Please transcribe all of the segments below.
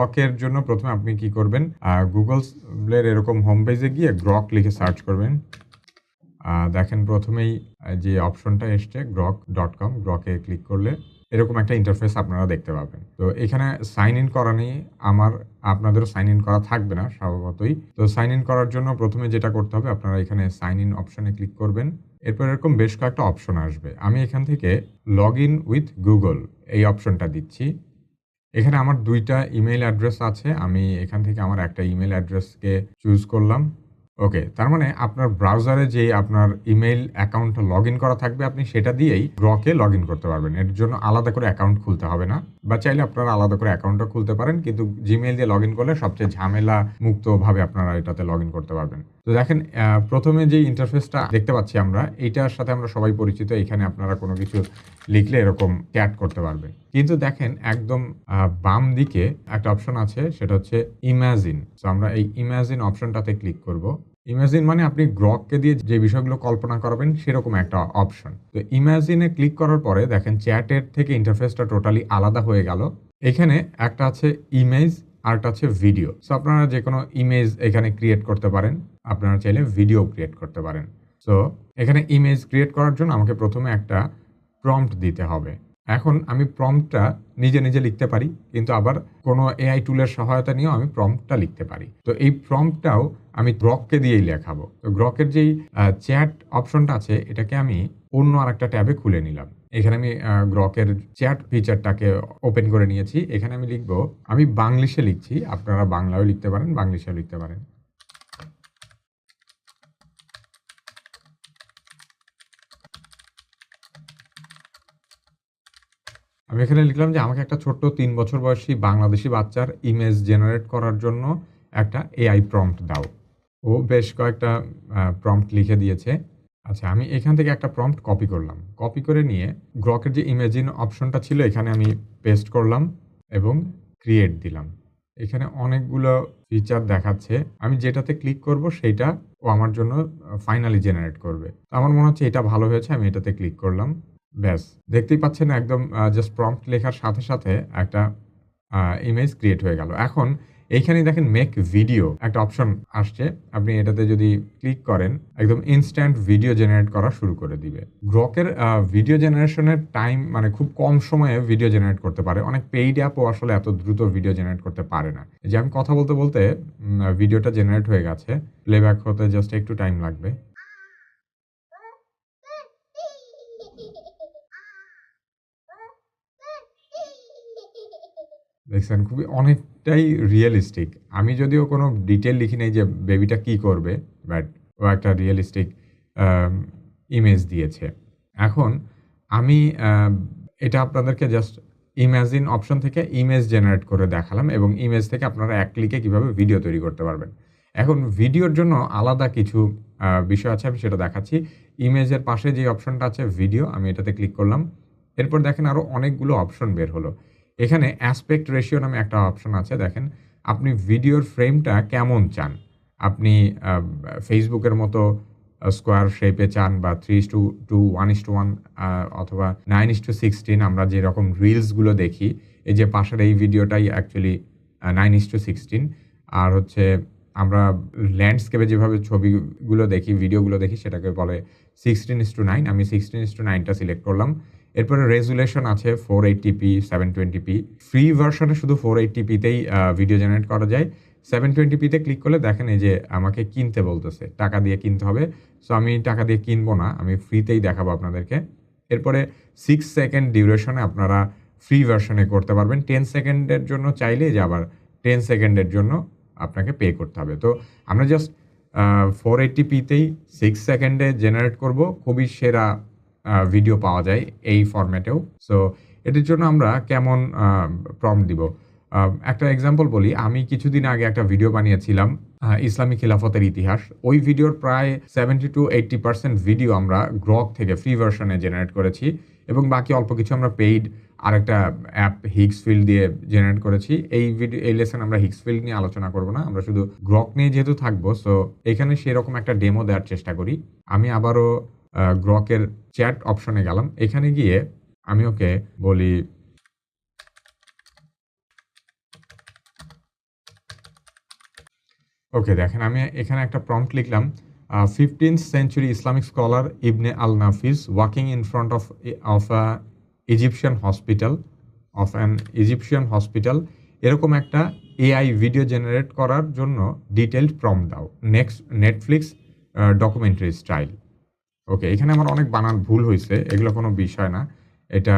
গ্রকের জন্য প্রথমে আপনি কি করবেন, গুগলের এরকম হোম পেজে গিয়ে গ্রক লিখে সার্চ করবেন। দেখেন প্রথমেই যে অপশনটা এসছে grok.com, গ্রকে ক্লিক করলে এরকম একটা ইন্টারফেস আপনারা দেখতে পাবেন। তো এখানে সাইন ইন করা নেই, আপনাদেরও সাইন ইন করা থাকবে না স্বভাবতই। তো সাইন ইন করার জন্য প্রথমে যেটা করতে হবে, আপনারা এখানে সাইন ইন অপশনে ক্লিক করবেন। এরপর এরকম বেশ কয়েকটা অপশন আসবে। আমি এখান থেকে লগ ইন উইথ গুগল এই অপশনটা দিচ্ছি। এখানে আমার ২টা ইমেইল অ্যাড্রেস আছে। আমি এখান থেকে আমার একটা ইমেইল অ্যাড্রেসকে চুজ করলাম। ওকে, তার মানে আপনার ব্রাউজারে যে আপনার ইমেইল অ্যাকাউন্টটা লগ ইন করা থাকবে, আপনি সেটা দিয়েই গ্রকে লগ ইন করতে পারবেন। এর জন্য আলাদা করে অ্যাকাউন্ট খুলতে হবে না, বা চাইলে আপনারা আলাদা করে অ্যাকাউন্টও খুলতে পারেন, কিন্তু জিমেইল দিয়ে লগ ইন করলে সবচেয়ে ঝামেলা মুক্তভাবে আপনারা এটাতে লগ ইন করতে পারবেন। তো দেখেন প্রথমে যে ইন্টারফেসটা দেখতে পাচ্ছি আমরা, এইটার সাথে আমরা সবাই পরিচিত। এখানে আপনারা কোনো কিছু লিখলে এরকম চ্যাট করতে পারবেন। কিন্তু দেখেন একদম বাম দিকে একটা অপশন আছে, সেটা হচ্ছে ইমাজিন। সো আমরা এই ইমাজিন অপশনটাতে ক্লিক করব। ইমাজিন মানে আপনি গ্রককে দিয়ে যে বিষয়গুলো কল্পনা করবেন সেরকম একটা অপশন। তো ইমাজিনে ক্লিক করার পরে দেখেন চ্যাটের থেকে ইন্টারফেসটা টোটালি আলাদা হয়ে গেল। এখানে একটা আছে ইমেজ আর একটা আছে ভিডিও। সো আপনারা যে কোনো ইমেজ এখানে ক্রিয়েট করতে পারেন, আপনারা চাইলে ভিডিও ক্রিয়েট করতে পারেন। সো এখানে ইমেজ ক্রিয়েট করার জন্য আমাকে প্রথমে একটা প্রম্পট দিতে হবে। এখন আমি প্রম্পটটা নিজে নিজে লিখতে পারি, কিন্তু আবার কোনো এআই টুলের সহায়তা নিয়েও আমি প্রম্পটটা লিখতে পারি। তো এই প্রম্পটটাও আমি গ্রককে দিয়েই লেখাবো। তো গ্রকের যেই চ্যাট অপশনটা আছে, এটাকে আমি অন্য আরেকটা ট্যাবে খুলে নিলাম। এখানে আমি গ্রকের চ্যাট ফিচারটাকে ওপেন করে নিয়েছি। এখানে আমি লিখব, আমি বাংলিশে লিখছি, আপনারা বাংলায়ও লিখতে পারেন, বাংলিশেও লিখতে পারেন। আমি এখানে লিখলাম যে আমাকে একটা ছোট্ট ৩ বছর বয়সী বাংলাদেশি বাচ্চার ইমেজ জেনারেট করার জন্য একটা এআই প্রম্পট দাও। ও বেশ কয়েকটা প্রম্পট লিখে দিয়েছে। আচ্ছা, আমি এখান থেকে একটা প্রম্পট কপি করলাম। কপি করে নিয়ে গ্রকের যে ইমেজিন অপশনটা ছিল এখানে আমি পেস্ট করলাম এবং ক্রিয়েট দিলাম। এখানে অনেকগুলো ফিচার দেখাচ্ছে। আমি যেটাতে ক্লিক করব সেইটা ও আমার জন্য ফাইনালি জেনারেট করবে। আমার মনে হচ্ছে এটা ভালো হয়েছে, আমি এটাতে ক্লিক করলাম। ব্যাস, দেখতেই পাচ্ছেন একদম জাস্ট প্রম্পট লেখার সাথে সাথে একটা ইমেজ ক্রিয়েট হয়ে গেল। এখন এইখানেই দেখেন মেক ভিডিও একটা অপশন আসছে। আপনি এটাতে যদি ক্লিক করেন, একদম ইনস্ট্যান্ট ভিডিও জেনারেট করা শুরু করে দিবে। গ্রকের ভিডিও জেনারেশনের টাইম মানে খুব কম সময়ে ভিডিও জেনারেট করতে পারে। অনেক পেইড অ্যাপও আসলে এত দ্রুত ভিডিও জেনারেট করতে পারে না। যে আমি কথা বলতে বলতে ভিডিওটা জেনারেট হয়ে গেছে। প্লেব্যাক হতে জাস্ট একটু টাইম লাগবে। দেখছেন খুবই অনেকটাই রিয়ালিস্টিক। আমি যদিও কোনো ডিটেইল লিখি নাই যে বেবিটা কি করবে, বাট ও একটা রিয়ালিস্টিক আম ইমেজ দিয়েছে। এখন আমি এটা আপনাদেরকে জাস্ট ইমাজিন অপশন থেকে ইমেজ জেনারেট করে দেখালাম, এবং ইমেজ থেকে আপনারা এক ক্লিকে কিভাবে ভিডিও তৈরি করতে পারবেন। এখন ভিডিওর জন্য আলাদা কিছু বিষয় আছে, আমি সেটা দেখাচ্ছি। ইমেজের পাশে যে অপশনটা আছে ভিডিও, আমি এটাতে ক্লিক করলাম। এরপর দেখেন আরো অনেকগুলো অপশন বের হলো। এখানে অ্যাসপেক্ট রেশিও নামে একটা অপশন আছে। দেখেন আপনি ভিডিওর ফ্রেমটা কেমন চান। আপনি ফেসবুকের মতো স্কোয়ার শেপে চান, বা 3:2, 1:1, অথবা 9:16 আমরা যেরকম রিলসগুলো দেখি, এই যে পাশের এই ভিডিওটাই অ্যাকচুয়ালি 9:16। আর হচ্ছে আমরা ল্যান্ডস্কেপে যেভাবে ছবিগুলো দেখি, ভিডিওগুলো দেখি, সেটাকে বলে 16:9। আমি 16:9টা সিলেক্ট করলাম। এরপরে রেজুলেশন আছে 480p, 720p। ফ্রি ভার্সনে শুধু 480p তেই ভিডিও জেনারেট করা যায়। 720p তে ক্লিক করলে দেখেন এই যে আমাকে কিনতে বলতেছে, টাকা দিয়ে কিনতে হবে। সো আমি টাকা দিয়ে কিনবো না, আমি ফ্রিতেই দেখাবো আপনাদেরকে। এরপরে 6 সেকেন্ড ডিউরেশনে আপনারা ফ্রি ভার্সনে করতে পারবেন। 10 সেকেন্ডের জন্য চাইলে যে আবার 10 সেকেন্ডের জন্য আপনাকে পে করতে হবে। তো আমরা জাস্ট 480p তেই 6 সেকেন্ডে জেনারেট করব। খুবই সেরা ভিডিও পাওয়া যায় এই ফরম্যাটেও। সো এটির জন্য আমরা কেমন প্রম্পট দিব? একটা এক্সাম্পল বলি। আমি কিছুদিন আগে একটা ভিডিও বানিয়েছিলাম ইসলামী খিলাফতের ইতিহাস। ওই ভিডিওর প্রায় 70-80% ভিডিও আমরা গ্রক থেকে ফ্রি ভার্সনে জেনারেট করেছি, এবং বাকি অল্প কিছু আমরা পেইড আরেকটা অ্যাপ হিগসফিল্ড দিয়ে জেনারেট করেছি। এই লেসন আমরা হিগসফিল্ড নিয়ে আলোচনা করব না, আমরা শুধু গ্রক নিয়ে যেহেতু থাকবো, সো এখানে সেরকম একটা ডেমো দেওয়ার চেষ্টা করি। আমি আবারও গ্রকের চ্যাট অপশনে গেলাম। এখানে গিয়ে আমি ওকে বলি, ওকে দেখেন আমি এখানে একটা প্রম্পট লিখলাম 15th century Islamic scholar ibn Al Nafis walking in front of Egyptian hospital of an Egyptian hospital এরকম একটা এআই ভিডিও জেনারেট করার জন্য ডিটেইলড প্রম্পট দাও নেক্সট নেটফ্লিক্স ডকুমেন্টারি স্টাইল। ওকে এখানে আমার অনেক বানান ভুল হয়েছে, এগুলো কোনো বিষয় না, এটা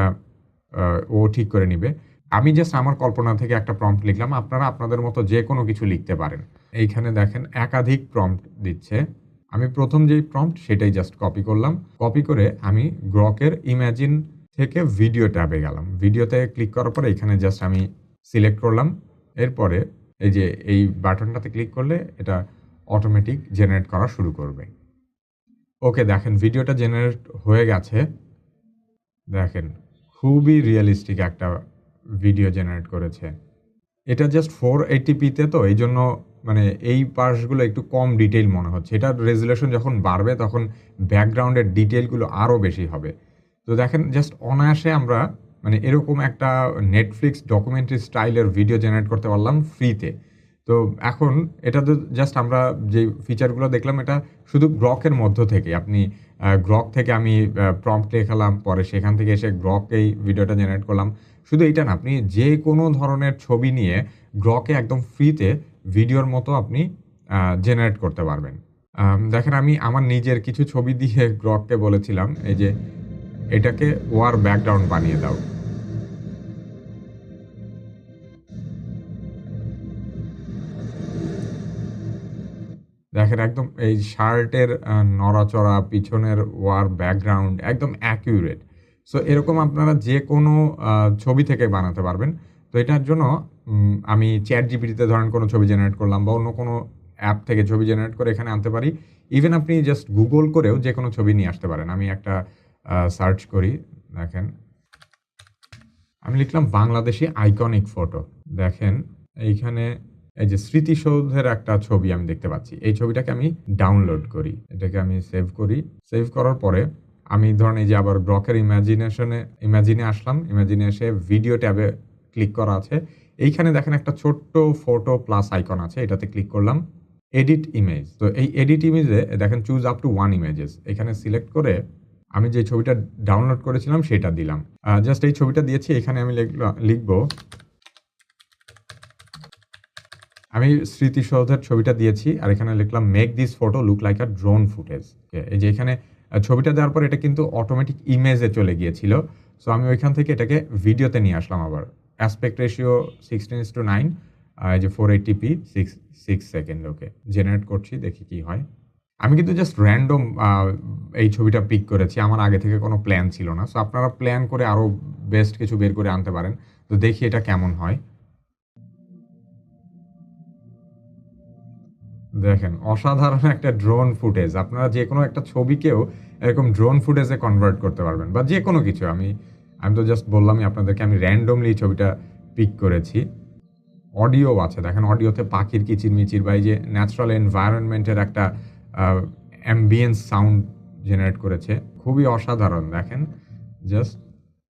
ও ঠিক করে নিবে। আমি জাস্ট আমার কল্পনা থেকে একটা প্রম্পট লিখলাম, আপনারা আপনাদের মতো যে কোনো কিছু লিখতে পারেন। এইখানে দেখেন একাধিক প্রম্পট দিচ্ছে। আমি প্রথম যেই প্রম্পট সেটাই জাস্ট কপি করলাম, কপি করে আমি গ্রকের ইমাজিন থেকে ভিডিও ট্যাবে গেলাম। ভিডিওতে ক্লিক করার পরে এখানে জাস্ট আমি সিলেক্ট করলাম, এরপরে এই যে এই বাটনটাতে ক্লিক করলে এটা অটোমেটিক জেনারেট করা শুরু করবে। ওকে দেখেন ভিডিওটা জেনারেট হয়ে গেছে, দেখেন খুবই রিয়েলিস্টিক একটা ভিডিও জেনারেট করেছে। এটা জাস্ট 480p-তে তো এই জন্য মানে এই পার্টসগুলো একটু কম ডিটেইল মনে হচ্ছে। এটার রেজুলেশন যখন বাড়বে তখন ব্যাকগ্রাউন্ডের ডিটেইলগুলো আরও বেশি হবে। তো দেখেন জাস্ট অনায়াসে আমরা মানে এরকম একটা নেটফ্লিক্স ডকুমেন্টারি স্টাইলের ভিডিও জেনারেট করতে পারলাম ফ্রিতে। তো এখন এটা তো জাস্ট আমরা যে ফিচারগুলো দেখলাম এটা শুধু গ্রকের মধ্য থেকে। আপনি গ্রক থেকে আমি প্রম্পট লেখালাম, পরে সেখান থেকে এসে গ্রকেই ভিডিওটা জেনারেট করলাম। শুধু এইটা না, আপনি যে কোনো ধরনের ছবি নিয়ে গ্রকে একদম ফ্রিতে ভিডিওর মতো আপনি জেনারেট করতে পারবেন। দেখেন আমি আমার নিজের কিছু ছবি দিয়ে গ্রককে বলেছিলাম এই যে এটাকে ওয়ার ব্যাকগ্রাউন্ড বানিয়ে দাও। দেখেন একদম এই শার্টের নড়াচড়া, পিছনের ওয়ার ব্যাকগ্রাউন্ড একদম অ্যাকিউরেট। সো এরকম আপনারা যে কোনো ছবি থেকে বানাতে পারবেন। তো এটার জন্য আমি ChatGPT-তে ধরেন কোনো ছবি জেনারেট করলাম বা অন্য কোনো অ্যাপ থেকে ছবি জেনারেট করে এখানে আনতে পারি। ইভেন আপনি জাস্ট গুগল করেও যে কোনো ছবি নিয়ে আসতে পারেন। আমি একটা সার্চ করি, দেখেন আমি লিখলাম বাংলাদেশি আইকনিক ফটো। দেখেন এইখানে এই যে স্মৃতিসৌধের একটা ছবি আমি দেখতে পাচ্ছি। এই ছবিটাকে আমি ডাউনলোড করি। এটাকে আমি সেভ করি। সেভ করার পরে আমি ধরেন এই যে আবার গ্রকের ইমাজিনে আসলাম। ইমাজিনে এসে ভিডিও ট্যাবে ক্লিক করা আছে। এইখানে দেখেন একটা ছোট্ট ফটো প্লাস আইকন আছে। এটাতে ক্লিক করলাম। Edit image. তো এই এডিট ইমেজে দেখেন চুজ আপ টু 1 ইমেজেস। এখানে সিলেক্ট করে আমি যে ছবিটা ডাউনলোড করেছিলাম সেটা দিলাম। জাস্ট এই ছবিটা দিয়েছি। এখানে আমি লিখব আমি স্মৃতিসৌধের ছবিটা দিয়েছি আর এখানে লিখলাম make this photo look like a drone footage. এই যে এখানে ছবিটা দেওয়ার পর এটা কিন্তু অটোমেটিক ইমেজে চলে গিয়েছিল। সো আমি ওইখান থেকে এটাকে ভিডিওতে নিয়ে আসলাম আবার। অ্যাসপেক্ট রেশিও 16:9, এই যে 480p 6 সেকেন্ড। ওকে জেনারেট করছি, দেখি কি হয়। আমি কিন্তু জাস্ট র‍্যান্ডম এই ছবিটা পিক করেছি। আমার আগে থেকে কোনো প্ল্যান ছিল না। সো আপনারা প্ল্যান করে আরও বেস্ট কিছু বের করে আনতে পারেন। তো দেখি এটা কেমন হয়। দেখেন অসাধারণ একটা ড্রোন ফুটেজ। আপনারা যেকোনো একটা ছবিকেও এরকম ড্রোন ফুটেজে কনভার্ট করতে পারবেন বা যেকোনো কিছু। আমি তো জাস্ট বললামই আপনাদেরকে আমি র‍্যান্ডমলি এই ছবিটা পিক করেছি। অডিও আছে, দেখেন অডিওতে পাখির কিচিরমিচির বা এই যে ন্যাচারাল এনভায়রনমেন্টের একটা অ্যাম্বিয়েন্স সাউন্ড জেনারেট করেছে। খুবই অসাধারণ। দেখেন জাস্ট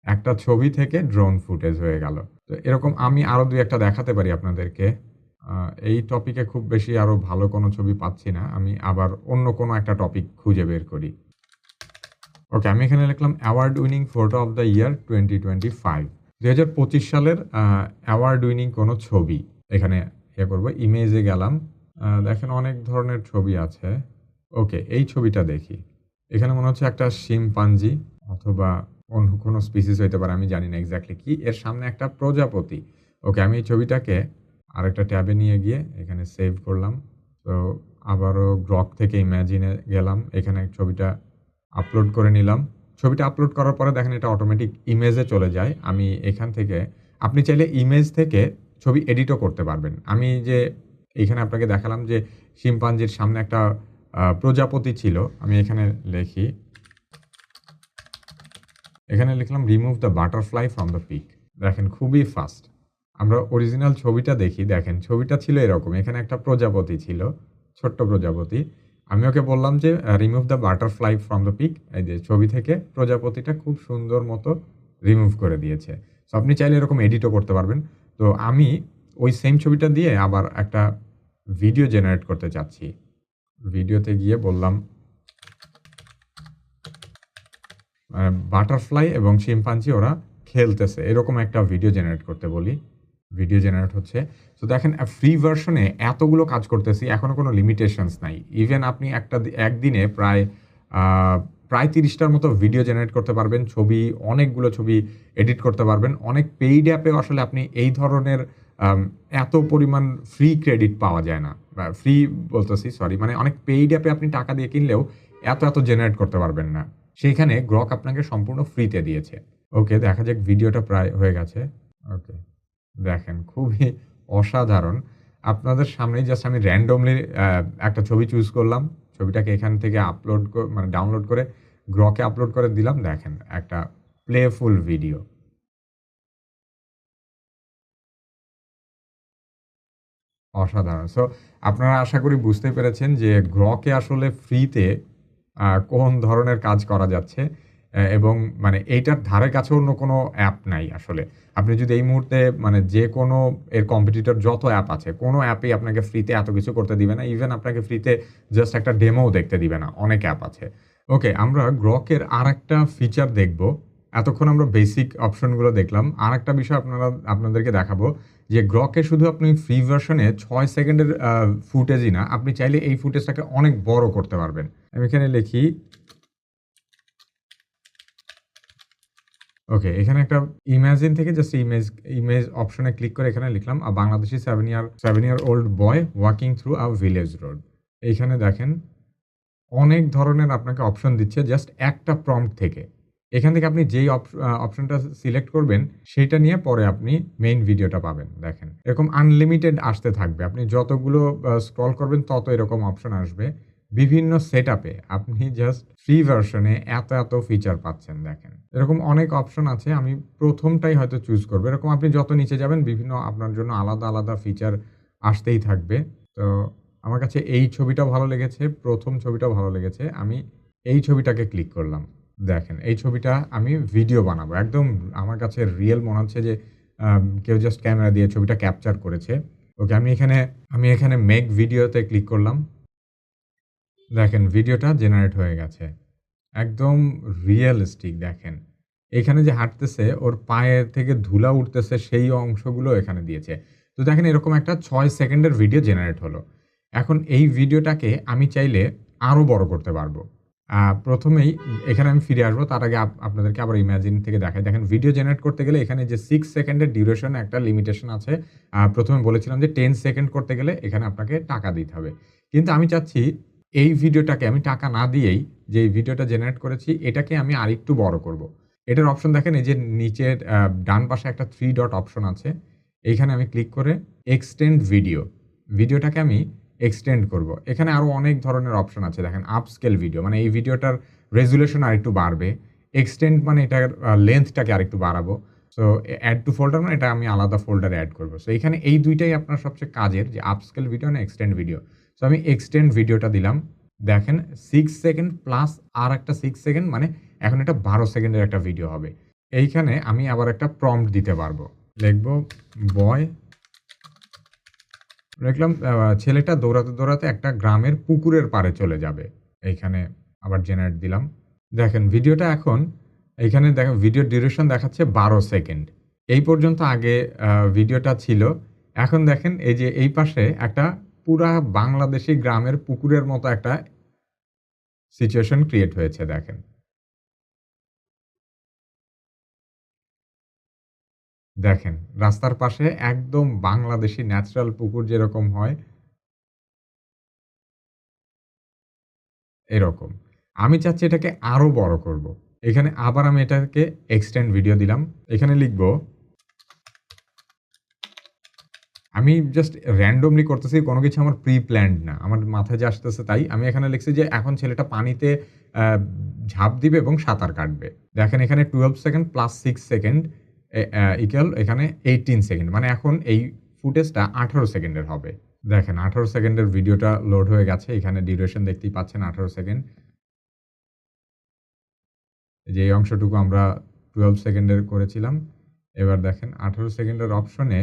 একটা ছবি থেকে ড্রোন ফুটেজ হয়ে গেল। তো এরকম আমি আরও ২-১টা দেখাতে পারি আপনাদেরকে। এই টপিকে খুব বেশি আরও ভালো কোনো ছবি পাচ্ছি না। আমি আবার অন্য কোনো একটা টপিক খুঁজে বের করি। ওকে আমি এখানে লিখলাম award winning photo of the year 2025। ২০২৫ সালের অ্যাওয়ার্ড উইনিং কোনো ছবি এখানে করব। ইমেজে গেলাম। দেখেন অনেক ধরনের ছবি আছে। ওকে এই ছবিটা দেখি। এখানে মনে হচ্ছে একটা শিম্পাঞ্জি অথবা অন্য কোনো স্পিসিস হইতে পারে, আমি জানি না এক্স্যাক্টলি কি। এর সামনে একটা প্রজাপতি। ওকে আমি এই ছবিটাকে আরেকটা ট্যাবে নিয়ে গিয়ে এখানে সেভ করলাম। তো আবারও গ্রক থেকে ইমাজিনে গেলাম। এখানে ছবিটা আপলোড করে নিলাম। ছবিটা আপলোড করার পরে দেখেন এটা অটোমেটিক ইমেজে চলে যায়। আমি এখান থেকে আপনি চাইলে ইমেজ থেকে ছবি এডিটও করতে পারবেন। আমি যে এখানে আপনাকে দেখালাম যে শিম্পাঞ্জির সামনে একটা প্রজাপতি ছিল। আমি এখানে লিখি, এখানে লিখলাম remove the butterfly from the pic. দেখেন খুবই ফাস্ট। আমরা অরিজিনাল ছবিটা দেখি। দেখেন ছবিটা ছিল এরকম। এখানে একটা প্রজাপতি ছিল, ছোট্ট প্রজাপতি। আমি ওকে বললাম যে remove the butterfly from the pic. এই যে ছবি থেকে প্রজাপতিটা খুব সুন্দর মতো রিমুভ করে দিয়েছে। সো আপনি চাইলে এরকম এডিটও করতে পারবেন। তো আমি ওই সেম ছবিটা দিয়ে আবার একটা ভিডিও জেনারেট করতে চাচ্ছি। ভিডিওতে গিয়ে বললাম বাটারফ্লাই এবং শিম্পাঞ্জি ওরা খেলতেছে। এরকম একটা ভিডিও জেনারেট করতে বলি। ভিডিও জেনারেট হচ্ছে। সো দেখেন ফ্রি ভার্শনে এতগুলো কাজ করতেছি, এখনো কোনো লিমিটেশনস নাই। ইভেন আপনি একদিনে আ প্রায় ৩০ টার মতো ভিডিও জেনারেট করতে পারবেন। অনেকগুলো ছবি এডিট করতে পারবেন। অনেক পেইড অ্যাপেও আসলে আপনি এই ধরনের আম এত পরিমাণ ফ্রি ক্রেডিট পাওয়া যায় না। বা ফ্রি বলতেছি সরি, মানে অনেক পেইড অ্যাপে আপনি টাকা দিয়ে কিনলেও এত জেনারেট করতে পারবেন না। সেইখানে গ্রক আপনাকে সম্পূর্ণ ফ্রিতে দিয়েছে। ওকে, দেখা যাক ভিডিওটা প্রায় হয়ে গেছে। ওকে। দেখেন খুবই অসাধারণ। আপনাদের সামনেই জাস্ট আমি randomly একটা ছবি চুজ করলাম। ছবিটাকে এখান থেকে মানে ডাউনলোড করে গ্রকে আপলোড করে দিলাম। দেখেন একটা প্লেফুল ভিডিও। অসাধারণ। সো আপনারা আশা করি বুঝতে পেরেছেন যে গ্রকে আসলে ফ্রিতে কোন ধরনের কাজ করা যাচ্ছে এবং মানে এইটার ধারে কাছে অন্য কোনো অ্যাপ নাই আসলে। আপনি যদি এই মুহূর্তে মানে যেকোনো এর কম্পিটিটর যত অ্যাপ আছে, কোনো অ্যাপই আপনাকে ফ্রিতে এত কিছু করতে দিবে না। ইভেন আপনাকে ফ্রিতে জাস্ট একটা ডেমোও দেখতে দিবে না। অনেক অ্যাপ আছে। ওকে, আমরা গ্রকের আরেকটা ফিচার দেখব। এতক্ষণ আমরা বেসিক অপশনগুলো দেখলাম। আরেকটা বিষয় আপনাদেরকে দেখাবো যে গ্রকে শুধু আপনি ফ্রি ভার্শনে ৬ সেকেন্ডের ফুটেজই না, আপনি চাইলে এই ফুটেজটাকে অনেক বড় করতে পারবেন। আমি এখানে লিখি ওকে, এখানে একটা ইমাজিন থেকে জাস্ট ইমেজ অপশনে ক্লিক করে এখানে লিখলাম Bangladeshi 7 year old boy walking through a village road. এইখানে দেখেন অনেক ধরনের আপনাকে অপশন দিচ্ছে জাস্ট একটা প্রম্পট থেকে। এখান থেকে আপনি যেই অপশনটা সিলেক্ট করবেন সেইটা নিয়ে পরে আপনি মেইন ভিডিওটা পাবেন। দেখেন এরকম আনলিমিটেড আসতে থাকবে। আপনি যতগুলো স্ক্রল করবেন তত এরকম অপশন আসবে। বিভিন্ন সেটআপে আপনি জাস্ট ফ্রি ভার্শনে এত ফিচার পাচ্ছেন দেখেন। এরকম অনেক অপশন আছে। আমি ১ম টাই হয়তো চুজ করব। এরকম আপনি যত নিচে যাবেন বিভিন্ন আপনার জন্য আলাদা ফিচার আসতেই থাকবে। তো আমার কাছে এই ছবিটাও ভালো লেগেছে, ১ম ছবিটাও ভালো লেগেছে। আমি এই ছবিটাকে ক্লিক করলাম। দেখেন এই ছবিটা আমি ভিডিও বানাবো। একদম আমার কাছে রিয়াল মনে হচ্ছে যে কেউ জাস্ট ক্যামেরা দিয়ে ছবিটা ক্যাপচার করেছে। ওকে, আমি এখানে মেক ভিডিওতে ক্লিক করলাম। দেখেন ভিডিওটা জেনারেট হয়ে গেছে। একদম রিয়ালিস্টিক দেখেন। এখানে যে হাঁটতেছে ওর পায়ের থেকে ধুলা উঠতেছে সেই অংশগুলো এখানে দিয়েছে। তো দেখেন এরকম একটা ৬ সেকেন্ডের ভিডিও জেনারেট হলো। এখন এই ভিডিওটাকে আমি চাইলে আরো বড় করতে পারবো। ১ম এই এখানে আমি ফিরে আসবো। তার আগে আপনাদেরকে আবার ইমাজিন থেকে দেখাই। দেখেন ভিডিও জেনারেট করতে গেলে এখানে যে ৬ সেকেন্ডের ডিউরেশন একটা লিমিটেশন আছে। ১ম এ বলেছিলাম যে ১০ সেকেন্ড করতে গেলে এখানে আপনাকে টাকা দিতে হবে। কিন্তু আমি চাচ্ছি এই ভিডিওটাকে আমি টাকা না দিয়েই যে এই ভিডিওটা জেনারেট করেছি এটাকে আমি আরেকটু বড় করব। এটার অপশন দেখেন এই যে নিচের ডান পাশে একটা 3 ডট অপশন আছে। এইখানে আমি ক্লিক করে এক্সটেন্ড ভিডিও। ভিডিওটাকে আমি এক্সটেন্ড করব। এখানে আরো অনেক ধরনের অপশন আছে দেখেন আপস্কেল ভিডিও মানে এই ভিডিওটার রেজোলিউশন আরেকটু বাড়বে। এক্সটেন্ড মানে এটার লেংথটাকে আরেকটু বাড়াবো। সো এড টু ফোল্ডার মানে এটা আমি আলাদা ফোল্ডারে এড করব। সো এখানে এই ২ টাই আপনার সবচেয়ে কাজের যে আপস্কেল ভিডিও না এক্সটেন্ড ভিডিও। সো আমি এক্সটেন্ড ভিডিওটা দিলাম। দেখেন 6 সেকেন্ড প্লাস আরেকটা 6 সেকেন্ড মানে এখন এটা ১২ সেকেন্ডের একটা ভিডিও হবে। এইখানে আমি আবার একটা প্রম্পট দিতে পারবো। লিখব বয় লিখলাম ছেলেটা দৌড়াতে একটা গ্রামের পুকুরের পাড়ে চলে যাবে। এইখানে আবার জেনারেট দিলাম। দেখেন ভিডিওটা এখন এইখানে দেখেন ভিডিও ডিউরেশন দেখাচ্ছে ১২ সেকেন্ড। এই পর্যন্ত আগে ভিডিওটা ছিল। এখন দেখেন এই যে এই পাশে একটা পুরা বাংলাদেশী গ্রামের পুকুরের মতো একটা সিচুয়েশন ক্রিয়েট হয়েছে দেখেন। দেখেন রাস্তার পাশে একদম বাংলাদেশী ন্যাচারাল পুকুর যেরকম হয় এরকম। আমি চাচ্ছি এটাকে আরো বড় করব। এখানে আবার আমি এটাকে এক্সটেন্ড ভিডিও দিলাম। এখানে লিখব আমি জাস্ট randomly করতেছি কোনো কিছু আমার প্রি-প্ল্যান্ড না। আমার মাথায় যা আসতেছে তাই। আমি এখানে লিখছি যে এখন ছেলেটা পানিতে আ ঝাঁপ দিবে এবং সাঁতার কাটবে। দেখেন এখানে 12 সেকেন্ড প্লাস 6 সেকেন্ড ইকুয়াল এখানে 18 সেকেন্ড। মানে এখন এই ফুটেজটা 18 সেকেন্ডের হবে। দেখেন 18 সেকেন্ডের ভিডিওটা লোড হয়ে গেছে। এখানে ডিউরেশন দেখতেই পাচ্ছেন 18 সেকেন্ড। যে এই অংশটুকু আমরা 12 সেকেন্ডের করেছিলাম। এবার দেখেন 18 সেকেন্ডের অপশনে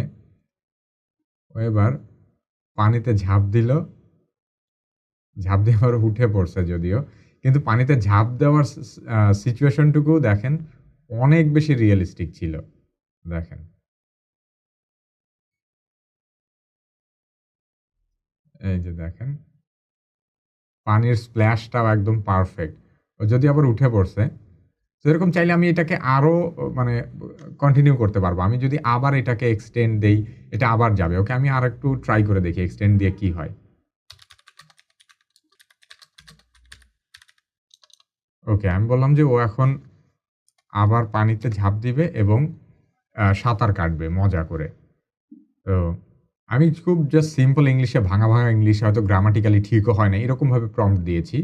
ও এবার পানিতে ঝাঁপ দিল, ঝাঁপ দিয়ে আবার উঠে পড়ছে যদিও। কিন্তু পানিতে ঝাঁপ দেওয়ার সিচুয়েশনটুকু দেখেন অনেক বেশি রিয়ালিস্টিক ছিল। দেখেন। এই যে দেখেন। পানির স্প্ল্যাশটাও একদম পারফেক্ট। ও যদি আবার উঠে পড়ছে, তো এরকম চাইলে আমি এটাকে আরো মানে কন্টিনিউ করতে পারবো। আমি যদি আবার এটাকে এক্সটেন্ড দেই, এটা আবার যাবে। ওকে আমি আরেকটু ট্রাই করে দেখি এক্সটেন্ড দিয়ে কি হয়। ওকে আমি বললাম যে ও এখন আবার পানিতে ঝাঁপ দিবে এবং সাঁতার কাটবে মজা করে। তো আমি খুব জাস্ট সিম্পল ইংলিশে ভাঙা ইংলিশে হয়তো গ্রামাটিক্যালি ঠিকও হয় নাই। এরকমভাবে প্রম্পট দিয়েছি।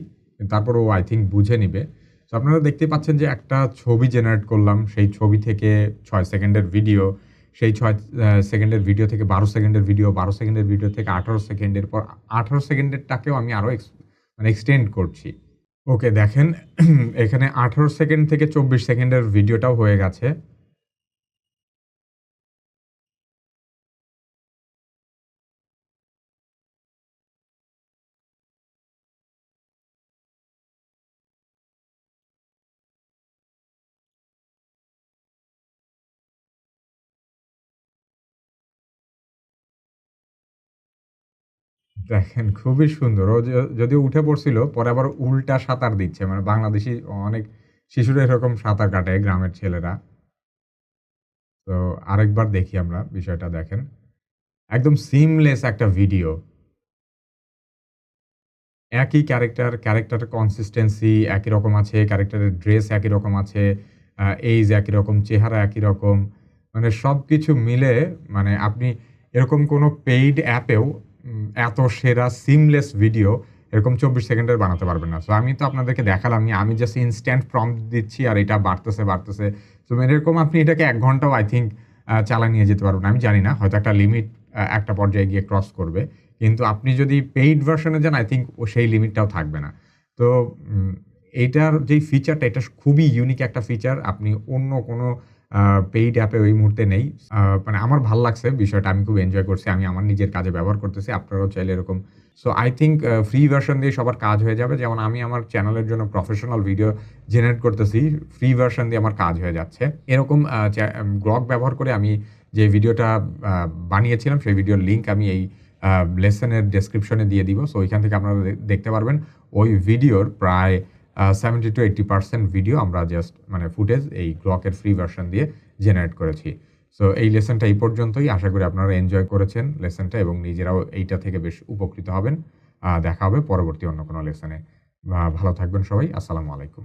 তারপর ও আই থিংক বুঝে নিবে। সো আপনারা দেখতেই পাচ্ছেন যে একটা ছবি জেনারেট করলাম। সেই ছবি থেকে ৬ সেকেন্ডের ভিডিও, সেই ৬ সেকেন্ডের ভিডিও থেকে ১২ সেকেন্ডের ভিডিও, ১২ সেকেন্ডের ভিডিও থেকে ১৮ সেকেন্ড, এরপর ১৮ সেকেন্ডেরটাকেও আমি আরো মানে এক্সটেন্ড করছি। ওকে দেখেন এখানে ১৮ সেকেন্ড থেকে ২৪ সেকেন্ডের ভিডিওটাও হয়ে গেছে। দেখেন খুবই সুন্দর। ও যদিও উঠে পড়ছিল, পরে আবার উল্টা সাঁতার দিচ্ছে। মানে বাংলাদেশী অনেক শিশুরা এরকম সাঁতার কাটে গ্রামের ছেলেরা। তো আরেকবার দেখি আমরা বিষয়টা দেখেন। একদম সিমলেস একটা ভিডিও। একই ক্যারেক্টারের কনসিস্টেন্সি একই রকম আছে, ক্যারেক্টারের ড্রেস একই রকম আছে, এইজ একই রকম, চেহারা একই রকম। মানে সবকিছু মিলে মানে আপনি এরকম কোনো পেইড অ্যাপেও এত সেরা সিমলেস ভিডিও এরকম ২৪ সেকেন্ডের বানাতে পারবেন না। সো আমি তো আপনাদেরকে দেখালাম আমি জাস্ট ইনস্ট্যান্ট প্রম্পট দিচ্ছি আর এটা বাড়তেছে। সো এরকম আপনি এটাকে ১ ঘন্টাও আই থিংক চালায় নিয়ে যেতে পারবেন। আমি জানি না হয়তো একটা লিমিট একটা পর্যায়ে গিয়ে ক্রস করবে। কিন্তু আপনি যদি পেইড ভার্শনে যান আই থিংক সেই লিমিটটাও থাকবে না। তো এইটার যেই ফিচারটা এটা খুবই ইউনিক একটা ফিচার। আপনি অন্য কোনো পেইড অ্যাপে ওই মুহূর্তে নেই। মানে আমার ভাল লাগছে বিষয়টা। আমি খুব এনজয় করছি। আমি আমার নিজের কাজে ব্যবহার করতেছি। আপনারাও চাইলে এরকম so I think free version দিয়ে সবার কাজ হয়ে যাবে। যেমন আমি আমার চ্যানেলের জন্য প্রফেশনাল ভিডিও জেনারেট করতেছি। ফ্রি ভার্শন দিয়ে আমার কাজ হয়ে যাচ্ছে। এরকম গ্রক ব্যবহার করে আমি যে ভিডিওটা বানিয়েছিলাম সেই ভিডিওর লিংক আমি এই লেসনের ডেসক্রিপশনে দিয়ে দিব। সো ওইখান থেকে আপনারা দেখতে পারবেন। ওই ভিডিওর প্রায় 70-80% ভিডিও আমরা জাস্ট মানে ফুটেজ এই গ্রকের ফ্রি ভার্শন দিয়ে জেনারেট করেছি। সো এই লেসনটা এই পর্যন্তই। আশা করি আপনারা এনজয় করেছেন লেসনটা এবং নিজেরাও এইটা থেকে বেশ উপকৃত হবেন। দেখা হবে পরবর্তী অন্য কোনো লেসনে। ভালো থাকবেন সবাই। আসসালামু আলাইকুম।